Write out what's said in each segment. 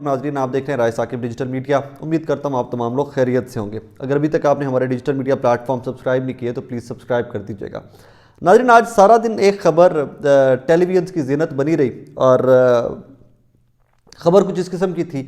नाजरीन, आप देख रहे हैं राय साकिब डिजिटल मीडिया। उम्मीद करता हूँ आप तमाम लोग खैरियत से होंगे। अगर अभी तक आपने हमारे डिजिटल मीडिया प्लेटफॉर्म सब्सक्राइब नहीं किए तो प्लीज़ सब्सक्राइब कर दीजिएगा। नाजरीन, आज सारा दिन एक खबर टेलीविजन की जीनत बनी रही और ख़बर कुछ इस किस्म की थी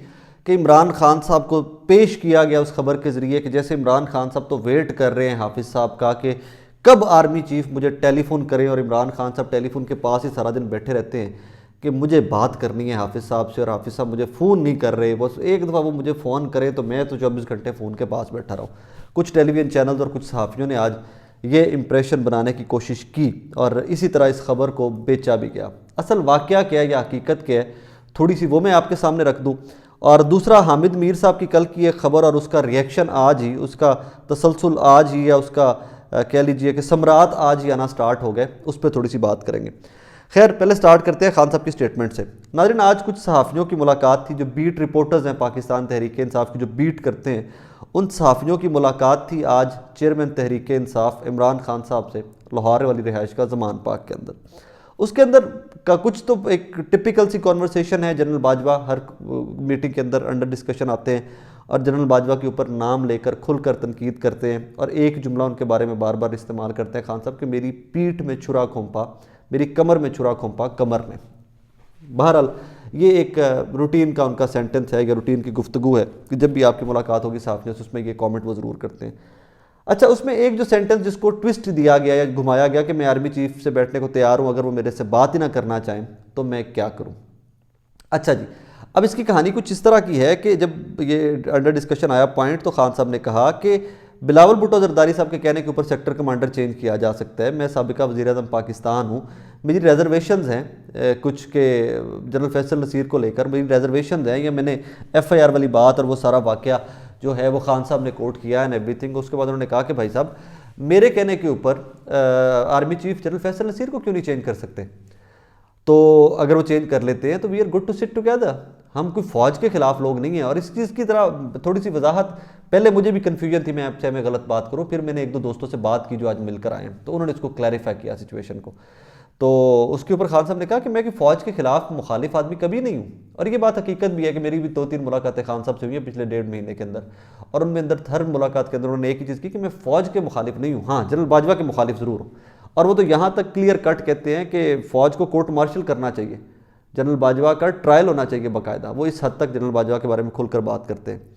कि इमरान खान साहब को पेश किया गया उस खबर के ज़रिए कि जैसे इमरान खान साहब तो वेट कर रहे हैं हाफिज़ साहब का कि कब आर्मी चीफ मुझे टेलीफोन करें, और इमरान खान साहब टेलीफोन के पास ही सारा दिन बैठे रहते हैं कि मुझे बात करनी है हाफिज़ साहब से, और हाफिज़ साहब मुझे फ़ोन नहीं कर रहे। बस एक दफ़ा वो मुझे फ़ोन करें तो मैं तो 24 घंटे फ़ोन के पास बैठा रहूँ। कुछ टेलीविज़न चैनल्स और कुछ सहाफ़ियों ने आज ये इम्प्रेशन बनाने की कोशिश की और इसी तरह इस खबर को बेचा भी गया। असल वाक़या क्या है या हकीकत क्या है, थोड़ी सी वो मैं आपके सामने रख दूँ। और दूसरा, हामिद मीर साहब की कल की एक खबर और उसका रिएक्शन आज ही, उसका तसलसल आज ही, या उसका कह लीजिए कि सम्राट आज ही आना स्टार्ट हो गए, उस पर थोड़ी सी बात करेंगे। खैर, पहले स्टार्ट करते हैं खान साहब की स्टेटमेंट से। नाज़रीन, आज कुछ सहाफ़ियों की मुलाकात थी, जो बीट रिपोर्टर्स हैं पाकिस्तान तहरीक इंसाफ की, जो बीट करते हैं, उन सहाफ़ियों की मुलाकात थी आज चेयरमैन तहरीक इंसाफ इमरान खान साहब से लाहौर वाली रिहाइश का ज़मान पार्क के अंदर। उसके अंदर का कुछ तो एक टिपिकल सी कॉन्वर्सेशन है। जनरल बाजवा हर मीटिंग के अंदर अंडर डिस्कशन आते हैं और जनरल बाजवा के ऊपर नाम लेकर खुलकर तनकीद करते हैं और एक जुमला उनके बारे में बार बार इस्तेमाल करते हैं खान साहब कि मेरी पीठ में छुरा खोंपा, मेरी कमर में छुरा खोंपा, कमर में। बहरहाल ये एक रूटीन का उनका सेंटेंस है या रूटीन की गुफ्तगू है कि जब भी आपकी मुलाकात होगी साहब से, उसमें ये कमेंट वो ज़रूर करते हैं। अच्छा, उसमें एक जो सेंटेंस जिसको ट्विस्ट दिया गया या घुमाया गया कि मैं आर्मी चीफ से बैठने को तैयार हूँ, अगर वो मेरे से बात ही ना करना चाहें तो मैं क्या करूँ। अच्छा जी, अब इसकी कहानी कुछ इस तरह की है कि जब ये अंडर डिस्कशन आया पॉइंट, तो खान साहब ने कहा कि बिलावल भुट्टो जरदारी साहब के कहने के ऊपर सेक्टर कमांडर चेंज किया जा सकता है। मैं साबिका वज़ीर-ए-आज़म पाकिस्तान हूँ, मेरी रिजर्वेशंस हैं कुछ के जनरल फैसल नसीर को लेकर मेरी रिजर्वेशंस हैं, या मैंने FIR वाली बात और वो सारा वाक़या जो है वो खान साहब ने कोट किया एंड एवरीथिंग। उसके बाद उन्होंने कहा कि भाई साहब, मेरे कहने के ऊपर army chief general Faisal Naseer को क्यों नहीं चेंज कर सकते? तो अगर वो चेंज कर लेते हैं तो we are good to sit together. हम कोई फ़ौज के ख़िलाफ़ लोग नहीं हैं। और इस चीज़ की तरह थोड़ी सी वजाहत, पहले मुझे भी कन्फ्यूजन थी, मैं आपसे मैं गलत बात करूँ, फिर मैंने एक दो दोस्तों से बात की जो आज मिलकर आए हैं, तो उन्होंने इसको क्लैरिफाई किया सिचुएशन को। तो उसके ऊपर खान साहब ने कहा कि मैं कि फ़ौज के ख़िलाफ़ मुखालिफ आदमी कभी नहीं हूँ। और ये बात हकीकत भी है कि मेरी भी 2-3 मुलाकातें खान साहब से हुई हैं पिछले 1.5 महीने के अंदर, और उनमें अंदर हर मुलाकात के अंदर उन्होंने एक ही चीज़ की कि मैं फ़ौज के मुखालिफ नहीं हूँ, हाँ जनरल बाजवा के मुखालिफ ज़रूर हूँ। और वो तो यहाँ तक क्लियर कट कहते हैं कि फ़ौज को कोर्ट मार्शल करना चाहिए, जनरल बाजवा का ट्रायल होना चाहिए बाकायदा। वो इस हद तक जनरल बाजवा के बारे में खुलकर बात करते हैं।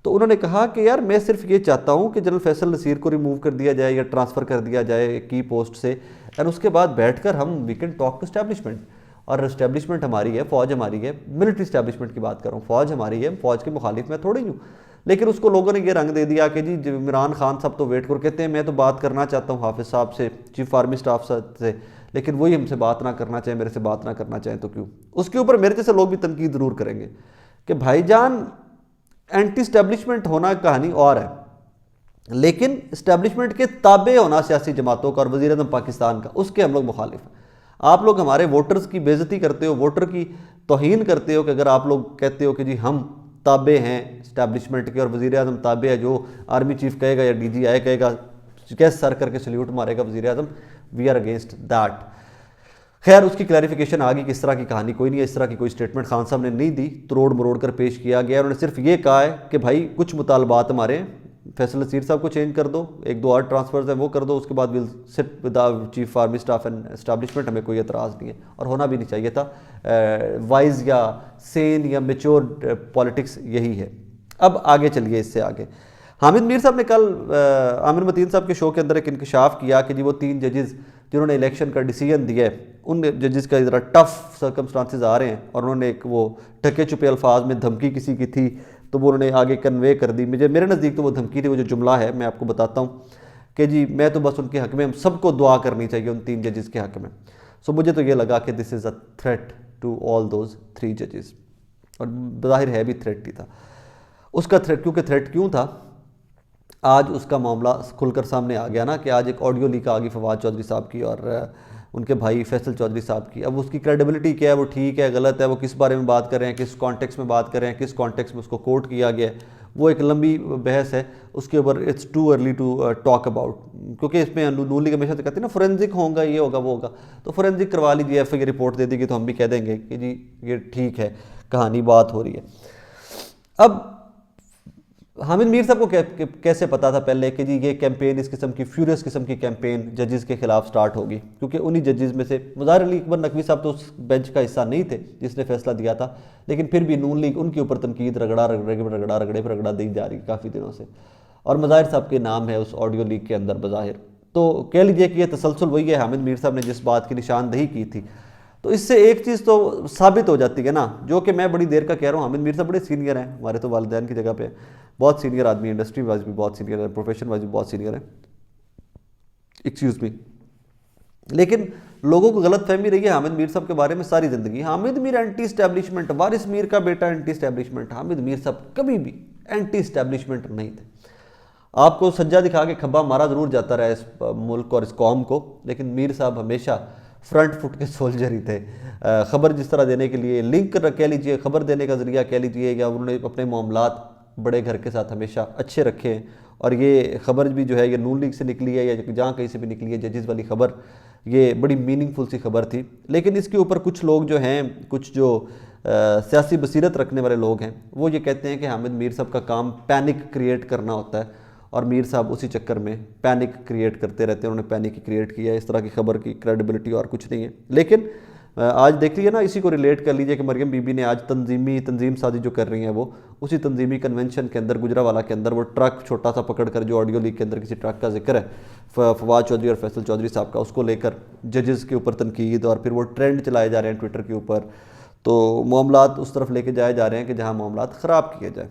तो उन्होंने कहा कि यार मैं सिर्फ ये चाहता हूँ कि जनरल फैसल नसीर को रिमूव कर दिया जाए या ट्रांसफ़र कर दिया जाए की पोस्ट से, और उसके बाद बैठकर हम we can talk to establishment. और इस्टेब्लिशमेंट हमारी है, फ़ौज हमारी है, मिलिट्री इस्टेब्लिशमेंट की बात कर रहा हूँ, फ़ौज हमारी है, फ़ौज के मुखालिफ मैं थोड़ी हूँ। लेकिन उसको लोगों ने ये रंग दे दिया कि जी इमरान खान साहब तो वेट कर, कहते हैं मैं तो बात करना चाहता हूँ हाफिज़ साहब से, चीफ आर्मी स्टाफ से, लेकिन वही हमसे बात ना करना चाहें, मेरे से बात ना करना चाहें तो क्यों। उसके ऊपर मेरे जैसे लोग भी तनकीद ज़रूर करेंगे कि भाईजान एंटी स्टैब्लिशमेंट होना कहानी और है, लेकिन इस्टेब्लिशमेंट के ताबे होना सियासी जमातों का और वज़ीर-ए-आज़म पाकिस्तान का, उसके हम लोग मुखालिफ हैं। आप लोग हमारे वोटर्स की बेइज्जती करते हो, वोटर की तौहीन करते हो कि अगर आप लोग कहते हो कि जी हम ताबे हैं इस्टेब्लिशमेंट के और वज़ीर-ए-आज़म ताबे है, जो आर्मी चीफ कहेगा या DGI कहेगा, कैसे सर करके सल्यूट मारेगा वज़ीर-ए-आज़म, वी आर अगेंस्ट दैट। खैर, उसकी क्लैरिफिकेशन आ गई कि इस तरह की कहानी कोई नहीं है, इस तरह की कोई स्टेटमेंट खान साहब ने नहीं दी, तोड़ मरोड़ कर पेश किया गया। उन्होंने सिर्फ ये कहा है कि भाई कुछ मुतालबात हमारे, फैसल नसीर साहब को चेंज कर दो, एक दो और ट्रांसफर्स हैं वो कर दो, उसके बाद will sit with the chief army staff and establishment, हमें कोई एतराज़ नहीं है और होना भी नहीं चाहिए था। वाइज या सेन या मेच्योर पॉलिटिक्स यही है। अब आगे चलिए, इससे आगे हामिद मीर साहब ने कल आमिर मतीन साहब के शो के अंदर एक इंकशाफ किया कि जी वो 3 जजेस जिन्होंने इलेक्शन का डिसीजन दिया है, उन जजेस का ज़रा टफ सर्कमस्टांसेस आ रहे हैं, और उन्होंने एक वो ढके छुपे अल्फाज में धमकी किसी की थी तो वो उन्होंने आगे कन्वे कर दी। मेरे नज़दीक तो वो धमकी थी, वो जो जुमला है मैं आपको बताता हूँ कि जी मैं तो बस उनके हक़ में, हम सबको दुआ करनी चाहिए उन 3 जजेस के हक़ में। सो मुझे तो ये लगा कि this is a threat to all those 3 जजेस, और ज़ाहिर है भी थ्रेट ही था उसका। थ्रेट क्यों था, आज उसका मामला खुलकर सामने आ गया ना कि आज एक ऑडियो लीक आ गई फवाद चौधरी साहब की और उनके भाई फैसल चौधरी साहब की। अब उसकी क्रेडिबिलिटी क्या है, वो ठीक है गलत है, वो किस बारे में बात कर रहे हैं, किस कॉन्टेक्स्ट में बात कर रहे हैं, किस कॉन्टेक्स्ट में उसको कोट किया गया है, वो एक लंबी बहस है, उसके ऊपर it's too early to talk about. क्योंकि इसमें नून लीग हमेशा से कहते हैं ना फोरेंसिक होगा, ये होगा वो होगा, तो फोरेंसिक करवा लीजिए, FI रिपोर्ट दे देगी तो हम भी कह देंगे कि जी ये ठीक है, कहानी बात हो रही है। अब हामिद मीर साहब को कैसे पता था पहले कि जी ये कैंपेन, इस किस्म की फ्यूरियस किस्म की कैंपेन जजेस के खिलाफ स्टार्ट होगी, क्योंकि उन्हीं जजेस में से मुज़ाहिर अली अकबर नकवी साहब तो उस बेंच का हिस्सा नहीं थे जिसने फैसला दिया था, लेकिन फिर भी नून लीग उनके ऊपर तनकीद रगड़ा दी जा रही काफ़ी दिनों से, और मुज़ाहिर साहब के नाम है उस ऑडियो लीक के अंदर बज़ाहिर। तो कह लीजिए कि यह तसलसल वही है हामिद मीर साहब ने जिस बात की निशानदही की थी। तो इससे एक चीज़ तो साबित हो जाती है ना, जो कि मैं बड़ी देर का कह रहा हूँ, हामिद मीर साहब बड़े सीनियर हैं, हमारे तो वालिदैन की जगह पे बहुत सीनियर आदमी, इंडस्ट्री वाइज भी बहुत सीनियर है, प्रोफेशन वाइज भी बहुत सीनियर है, एक्सक्यूज मी। लेकिन लोगों को गलत फहमी रही है हामिद मीर साहब के बारे में सारी ज़िंदगी। हामिद मीर एंटी इस्टेब्लिशमेंट, वारिस मीर का बेटा एंटी इस्टेब्लिशमेंट, हामिद मीर साहब कभी भी एंटी इस्टेब्लिशमेंट नहीं थे। आपको सज्जा दिखा के खब्बा मारा ज़रूर जाता रहा इस मुल्क और इस कौम को, लेकिन मीर साहब हमेशा फ्रंट फुट के सोल्जर ही थे। ख़बर जिस तरह देने के लिए, लिंक कह लीजिए, ख़बर देने का ज़रिया कह लीजिए, या उन्होंने अपने मामलात बड़े घर के साथ हमेशा अच्छे रखे हैं। और ये ख़बर भी जो है ये नून लीग से निकली है या जहाँ कहीं से भी निकली है, जजेस वाली ख़बर, ये बड़ी मीनिंगफुल सी खबर थी। लेकिन इसके ऊपर कुछ लोग जो हैं, कुछ जो सियासी बसीरत रखने वाले लोग हैं, वो ये कहते हैं कि हामिद मीर साहब का काम पैनिक क्रिएट करना होता है, और मीर साहब उसी चक्कर में पैनिक क्रिएट करते रहते हैं। उन्होंने पैनिक ही क्रिएट किया है, इस तरह की खबर की क्रेडिबिलिटी और कुछ नहीं है। लेकिन आज देख लीजिए ना, इसी को रिलेट कर लीजिए कि मरियम बीबी ने आज तंजीम साजी जो कर रही हैं, वो उसी तंजीमी कन्वेंशन के अंदर गुजरावाला के अंदर वो ट्रक छोटा सा पकड़ कर, जो ऑडियो लीक के अंदर किसी ट्रक का जिक्र है फवाद चौधरी और फैसल चौधरी साहब का, उसको लेकर जजेस के ऊपर तनकीद, और फिर वो ट्रेंड चलाए जा रहे हैं ट्विटर के ऊपर। तो मामलात उस तरफ लेके जाए जा रहे हैं कि जहाँ मामलात ख़राब किए जाए।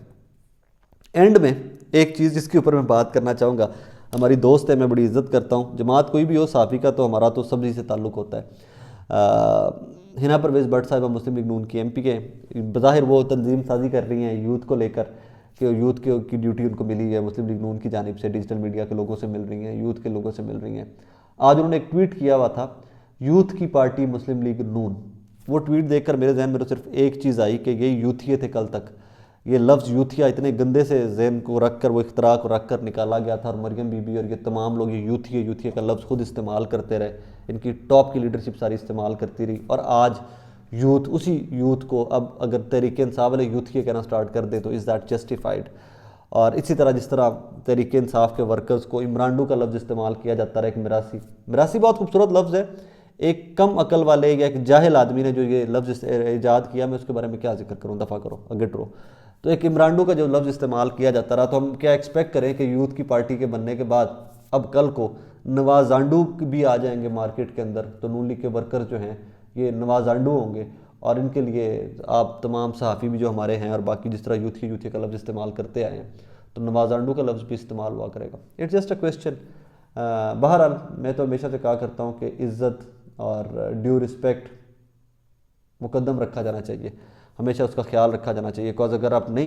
एंड में एक चीज़ जिसके ऊपर मैं बात करना चाहूँगा, हमारी दोस्त है, मैं बड़ी इज़्ज़त करता हूँ, जमात कोई भी हो, साफ़ी का तो हमारा तो सब्जी से ताल्लुक़ होता है। हिना परवेज़ भट्ट साहिबा मुस्लिम लीग नून की MP के, बज़ाहिर वो तंजीम साजी कर रही हैं यूथ को लेकर कि यूथ की ड्यूटी उनको मिली है मुस्लिम लीग नून की जानिब से, डिजिटल मीडिया के लोगों से मिल रही हैं, यूथ के लोगों से मिल रही हैं। आज उन्होंने एक ट्वीट किया हुआ था, यूथ की पार्टी मुस्लिम लीग नून। वो ट्वीट देखकर मेरे जहन में तो सिर्फ एक चीज़ आई कि ये यूथिये थे कल तक। ये लफ्ज़ यूथिया इतने गंदे से जहन को रख कर, वो इख्तरा को रख कर निकाला गया था, और मरियम बीबी और ये तमाम लोग ये यूथिया का लफ्ज़ खुद इस्तेमाल करते रहे, इनकी टॉप की लीडरशिप सारी इस्तेमाल करती रही। और आज यूथ, उसी यूथ को अब अगर तहरीक इंसाफ वाले यूथिया कहना स्टार्ट कर दे तो इज़ दैट जस्टिफाइड। और इसी तरह जिस तरह तहरीक इंसाफ के वर्कर्स को इमरानडू का लफ्ज़ इस्तेमाल किया जाता रहा, एक मिरासी बहुत खूबसूरत लफ्ज़ है, एक कम अकल वाले या एक जाहिल आदमी ने जो ये लफ्ज़ ईजाद किया, मैं उसके बारे में क्या जिक्र करूँ, दफ़ा करो अगेट रो। तो एक इमरानडू का जो लफ्ज़ इस्तेमाल किया जाता रहा, तो हम क्या एक्सपेक्ट करें कि यूथ की पार्टी के बनने के बाद अब कल को नवाजांडू भी आ जाएंगे मार्केट के अंदर, तो नून लीग के वर्कर जो हैं ये नवाजांडू होंगे, और इनके लिए आप तमाम सहाफ़ी भी जो हमारे हैं और बाकी जिस तरह यूथिया का लफ्ज़ इस्तेमाल करते आए हैं, तो नवाजांडू का लफ्ज़ भी इस्तेमाल हुआ करेगा। It's just a question. बहरहाल मैं तो हमेशा से कहा करता हूँ कि इज़्ज़त और ड्यू रिस्पेक्ट मुकद्दम रखा जाना चाहिए, हमेशा उसका ख्याल रखा जाना चाहिए। बिकॉज अगर आप नहीं